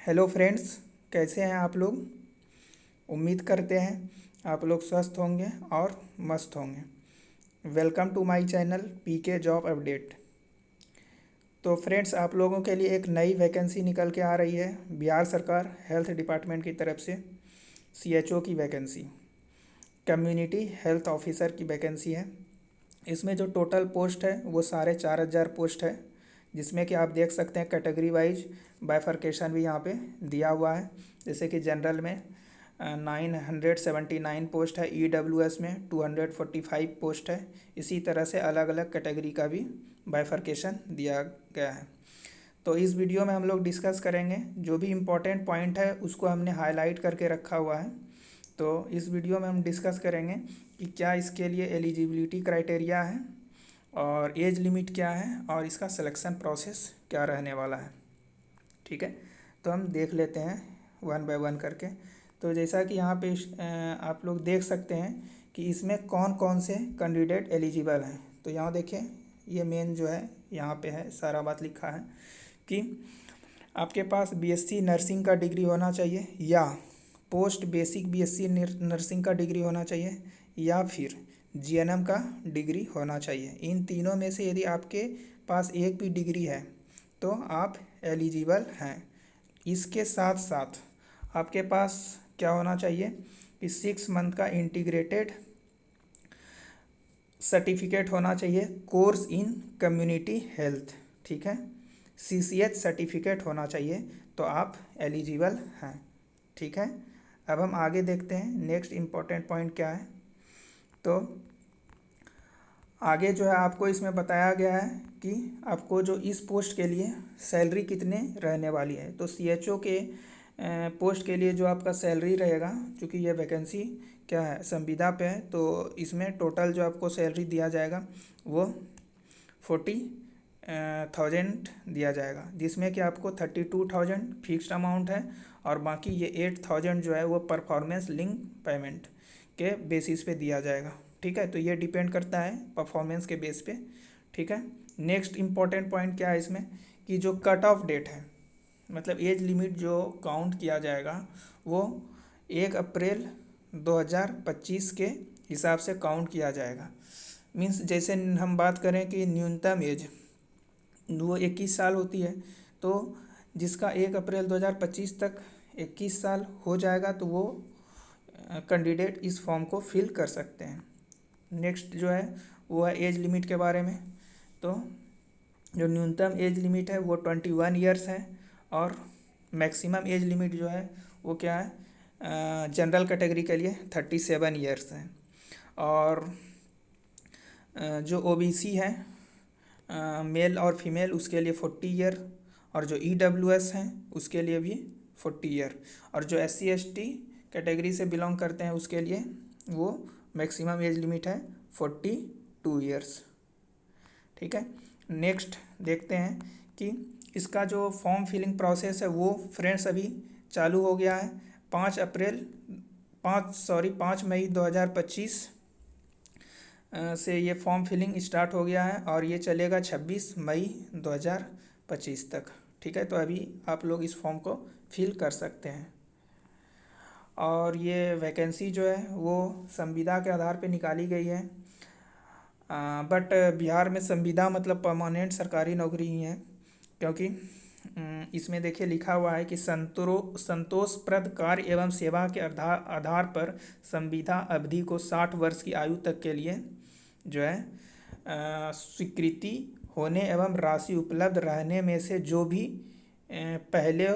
Hello friends, कैसे हैं आप लोग। उम्मीद करते हैं आप लोग स्वस्थ होंगे और मस्त होंगे। Welcome to my channel PK job update. तो फ्रेंड्स, आप लोगों के लिए एक नई वैकेंसी निकल के आ रही है बिहार सरकार हेल्थ डिपार्टमेंट की तरफ से। सीएचओ की वैकेंसी, कम्युनिटी हेल्थ ऑफिसर की वैकेंसी है। इसमें जो टोटल पोस्ट है वो 4,500 पोस्ट है, जिसमें कि आप देख सकते हैं कैटेगरी वाइज बाइफर्केशन भी यहाँ पे दिया हुआ है। जैसे कि जनरल में 979 पोस्ट है, ईडब्ल्यूएस में 245 पोस्ट है। इसी तरह से अलग अलग कैटेगरी का भी बाइफर्केशन दिया गया है। तो इस वीडियो में हम लोग डिस्कस करेंगे, जो भी इम्पोर्टेंट पॉइंट है उसको हमने हाईलाइट करके रखा हुआ है। तो इस वीडियो में हम डिस्कस करेंगे कि क्या इसके लिए एलिजिबिलिटी क्राइटेरिया है और एज लिमिट क्या है और इसका सिलेक्शन प्रोसेस क्या रहने वाला है। ठीक है, तो हम देख लेते हैं वन बाय वन करके। तो जैसा कि यहाँ पे आप लोग देख सकते हैं कि इसमें कौन कौन से कैंडिडेट एलिजिबल हैं। तो यहाँ देखिए, ये मेन जो है यहाँ पे है, सारा बात लिखा है कि आपके पास बीएससी नर्सिंग का डिग्री होना चाहिए, या पोस्ट बेसिक बीएससी नर्सिंग का डिग्री होना चाहिए, या फिर जीएनएम का डिग्री होना चाहिए। इन तीनों में से यदि आपके पास एक भी डिग्री है तो आप एलिजिबल हैं। इसके साथ साथ आपके पास क्या होना चाहिए कि 6 मंथ का इंटीग्रेटेड सर्टिफिकेट होना चाहिए, कोर्स इन कम्युनिटी हेल्थ। ठीक है, सीसीएच सर्टिफिकेट होना चाहिए, तो आप एलिजिबल हैं। ठीक है, अब हम आगे देखते हैं नेक्स्ट इम्पॉर्टेंट पॉइंट क्या है। तो आगे जो है आपको इसमें बताया गया है कि आपको जो इस पोस्ट के लिए सैलरी कितने रहने वाली है। तो सीएचओ के पोस्ट के लिए जो आपका सैलरी रहेगा, क्योंकि ये वैकेंसी क्या है संविदा पे है, तो इसमें टोटल जो आपको सैलरी दिया जाएगा वो 40,000 दिया जाएगा, जिसमें कि आपको 32,000 फिक्स्ड अमाउंट है और बाकी ये 8,000 जो है वो परफॉर्मेंस लिंक पेमेंट के बेसिस पे दिया जाएगा। ठीक है, तो ये डिपेंड करता है परफॉर्मेंस के बेस पे। ठीक है, नेक्स्ट इम्पॉर्टेंट पॉइंट क्या है इसमें कि जो कट ऑफ डेट है, मतलब एज लिमिट जो काउंट किया जाएगा वो 1 अप्रैल 2025 के हिसाब से काउंट किया जाएगा। मीन्स जैसे हम बात करें कि न्यूनतम एज वो 21 साल होती है, तो जिसका 1 अप्रैल 2025 तक 21 साल हो जाएगा तो वो कैंडिडेट इस फॉर्म को फिल कर सकते हैं। नेक्स्ट जो है वो है एज लिमिट के बारे में। तो जो न्यूनतम एज लिमिट है वो 21 ईयर्स है और मैक्सिमम एज लिमिट जो है वो क्या है, जनरल कैटेगरी के लिए 37 ईयर्स है। और जो ओबीसी है मेल और फीमेल उसके लिए 40 ईयर, और जो ईडब्ल्यूएस हैं उसके लिए भी 40 ईयर, और जो एससी एसटी कैटेगरी से बिलोंग करते हैं उसके लिए वो मैक्सिमम एज लिमिट है 42 ईयर्स। ठीक है, नेक्स्ट देखते हैं कि इसका जो फॉर्म फिलिंग प्रोसेस है वो फ्रेंड्स अभी चालू हो गया है। 5 मई 2025 से ये फॉर्म फिलिंग स्टार्ट हो गया है और ये चलेगा 26 मई 2025 तक। ठीक है, तो अभी आप लोग इस फॉर्म को फिल कर सकते हैं। और ये वैकेंसी जो है वो संविदा के आधार पे निकाली गई है, बट बिहार में संविदा मतलब परमानेंट सरकारी नौकरी ही है, क्योंकि इसमें देखिए लिखा हुआ है कि संतोषप्रद कार्य एवं सेवा के आधार पर संविदा अवधि को 60 वर्ष की आयु तक के लिए जो है स्वीकृति होने एवं राशि उपलब्ध रहने में से जो भी पहले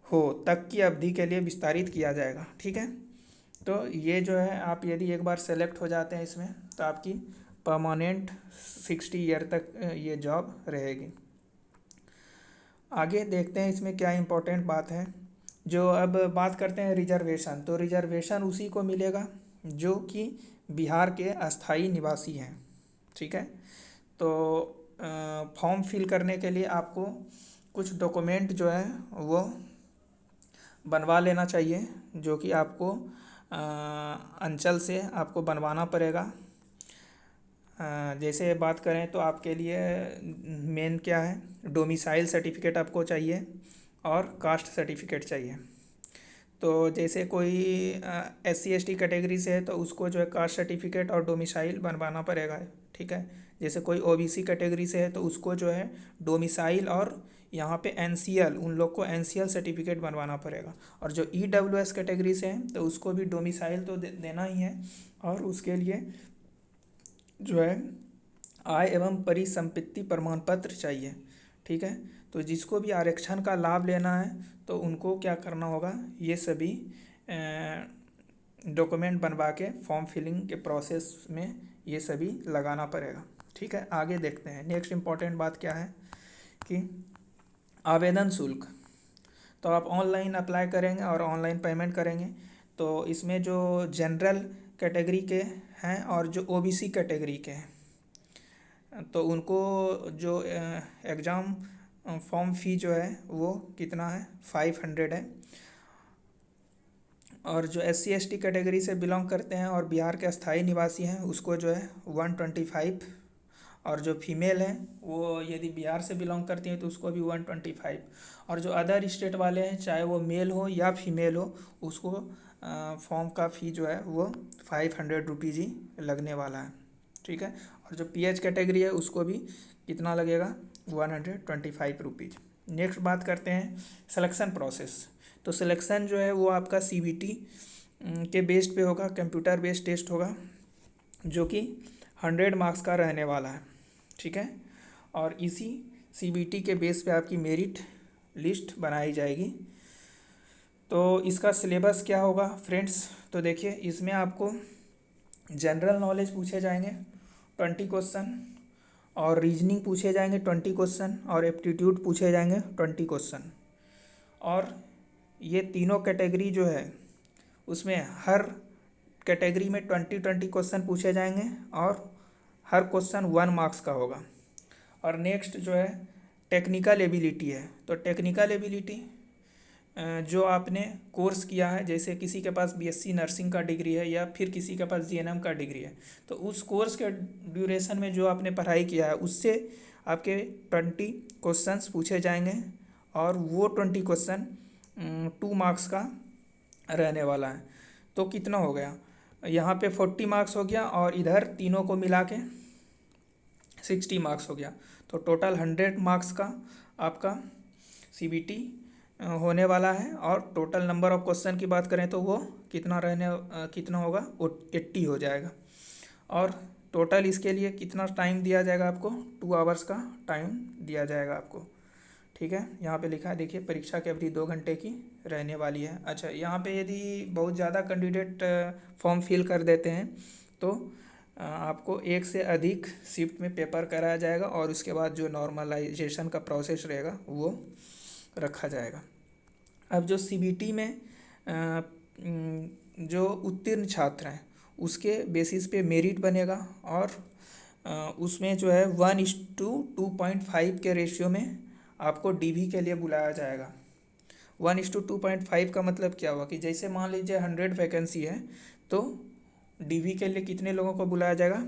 हो तक की अवधि के लिए विस्तारित किया जाएगा। ठीक है, तो ये जो है आप यदि एक बार सेलेक्ट हो जाते हैं इसमें तो आपकी परमानेंट 60 ईयर तक ये जॉब रहेगी। आगे देखते हैं इसमें क्या इम्पोर्टेंट बात है। जो अब बात करते हैं रिजर्वेशन, तो रिजर्वेशन उसी को मिलेगा जो कि बिहार के अस्थाई निवासी हैं। ठीक है, तो फॉर्म फिल करने के लिए आपको कुछ डॉक्यूमेंट जो है वो बनवा लेना चाहिए, जो कि आपको अंचल से आपको बनवाना पड़ेगा। जैसे बात करें तो आपके लिए मेन क्या है, डोमिसाइल सर्टिफिकेट आपको चाहिए, और कास्ट सर्टिफिकेट चाहिए। तो जैसे कोई SC ST कैटेगरी से है तो उसको जो है कास्ट सर्टिफिकेट और डोमिसाइल बनवाना पड़ेगा, ठीक है। जैसे कोई OBC कैटेगरी से है तो उसको जो है डोमिसाइल और यहाँ पे NCL, उन लोग को NCL सर्टिफिकेट बनवाना पड़ेगा। और जो EWS कैटेगरी से है तो उसको भी डोमिसाइल तो देना ही है, और उसके लिए जो है आय एवं परिसंपत्ति प्रमाण पत्र चाहिए, ठीक है। तो जिसको भी आरक्षण का लाभ लेना है तो उनको क्या करना होगा, ये सभी डॉक्यूमेंट बनवा के फॉर्म फिलिंग के प्रोसेस में ये सभी लगाना पड़ेगा, ठीक है। आगे देखते हैं। नेक्स्ट इम्पॉर्टेंट बात क्या है कि आवेदन शुल्क। तो आप ऑनलाइन अप्लाई करेंगे और ऑनलाइन पेमेंट करेंगे। तो इसमें जो जनरल कैटेगरी के हैं और जो OBC कैटेगरी के हैं तो उनको जो एग्ज़ाम फॉर्म फ़ी जो है वो कितना है, 500 है। और जो SC ST कैटेगरी से बिलोंग करते हैं और बिहार के अस्थायी निवासी हैं उसको जो है 125। और जो फीमेल हैं वो यदि बिहार से बिलोंग करती हैं तो उसको भी 125। और जो अदर स्टेट वाले हैं चाहे वो मेल हो या फीमेल हो उसको फॉर्म का फ़ी जो है वो 500 रुपीज़ ही लगने वाला है, ठीक है। और जो PH कैटेगरी है उसको भी कितना लगेगा, 125 रुपीज़। नेक्स्ट बात करते हैं सिलेक्शन प्रोसेस। तो सिलेक्शन जो है वो आपका CBT के बेस्ड पे होगा, कंप्यूटर बेस्ड टेस्ट होगा जो कि 100 मार्क्स का रहने वाला है, ठीक है। और इसी CBT के बेस पे आपकी मेरिट लिस्ट बनाई जाएगी। तो इसका सिलेबस क्या होगा फ्रेंड्स, तो देखिए इसमें आपको जनरल नॉलेज पूछे जाएंगे 20 क्वेश्चन, और रीजनिंग पूछे जाएंगे 20 क्वेश्चन, और एप्टीट्यूड पूछे जाएंगे 20 क्वेश्चन। और ये तीनों कैटेगरी जो है उसमें हर कैटेगरी में 20 क्वेश्चन पूछे जाएंगे और हर क्वेश्चन 1 मार्क्स का होगा। और नेक्स्ट जो है टेक्निकल एबिलिटी है। तो टेक्निकल एबिलिटी जो आपने कोर्स किया है, जैसे किसी के पास BSc नर्सिंग का डिग्री है या फिर किसी के पास GNM का डिग्री है, तो उस कोर्स के ड्यूरेशन में जो आपने पढ़ाई किया है उससे आपके 20 क्वेश्चंस पूछे जाएंगे, और वो 20 क्वेश्चन 2 मार्क्स का रहने वाला है। तो कितना हो गया, यहाँ पे 40 मार्क्स हो गया और इधर तीनों को मिला के 60 मार्क्स हो गया। तो टोटल 100 मार्क्स का आपका CBT होने वाला है। और टोटल नंबर ऑफ क्वेश्चन की बात करें तो वो कितना होगा, 80 हो जाएगा। और टोटल इसके लिए कितना टाइम दिया जाएगा आपको, 2 आवर्स का टाइम दिया जाएगा आपको, ठीक है। यहाँ पे लिखा है देखिए, परीक्षा की अवधि 2 घंटे की रहने वाली है। अच्छा, यहाँ पे यदि बहुत ज़्यादा कैंडिडेट फॉर्म फिल कर देते हैं तो आपको एक से अधिक शिफ्ट में पेपर कराया जाएगा, और उसके बाद जो नॉर्मलाइजेशन का प्रोसेस रहेगा वो रखा जाएगा। अब जो CBT में जो उत्तीर्ण छात्र हैं उसके बेसिस पे मेरिट बनेगा, और उसमें जो है 1:2.5 के रेशियो में आपको DV के लिए बुलाया जाएगा। 1:2.5 का मतलब क्या हुआ कि जैसे मान लीजिए 100 वैकेंसी है तो DV के लिए कितने लोगों को बुलाया जाएगा,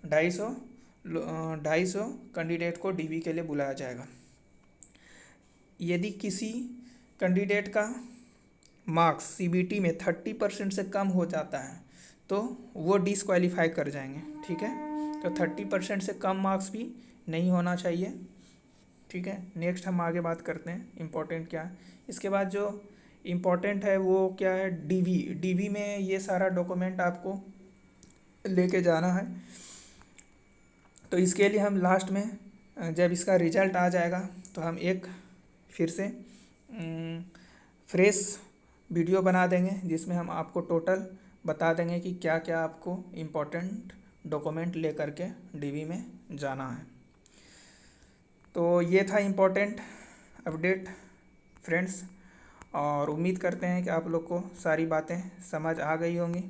250 कैंडिडेट को DV के लिए बुलाया जाएगा। यदि किसी कैंडिडेट का मार्क्स CBT में 30% से कम हो जाता है तो वो डिसक्वालीफाई कर जाएंगे, ठीक है। तो 30% से कम मार्क्स भी नहीं होना चाहिए, ठीक है। नेक्स्ट हम आगे बात करते हैं इम्पोर्टेंट क्या है। इसके बाद जो इम्पोर्टेंट है वो क्या है, DV में ये सारा डॉक्यूमेंट आपको लेके जाना है। तो इसके लिए हम लास्ट में जब इसका रिजल्ट आ जाएगा तो हम एक फिर से फ्रेश वीडियो बना देंगे जिसमें हम आपको टोटल बता देंगे कि क्या क्या आपको इम्पोर्टेंट डॉक्यूमेंट ले करके DV में जाना है। तो ये था इम्पोर्टेंट अपडेट फ्रेंड्स, और उम्मीद करते हैं कि आप लोग को सारी बातें समझ आ गई होंगी।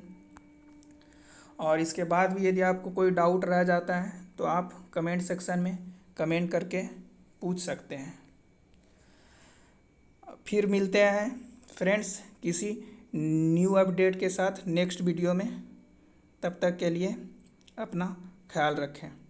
और इसके बाद भी यदि आपको कोई डाउट रह जाता है तो आप कमेंट सेक्शन में कमेंट करके पूछ सकते हैं। फिर मिलते हैं फ्रेंड्स किसी न्यू अपडेट के साथ नेक्स्ट वीडियो में। तब तक के लिए अपना ख्याल रखें।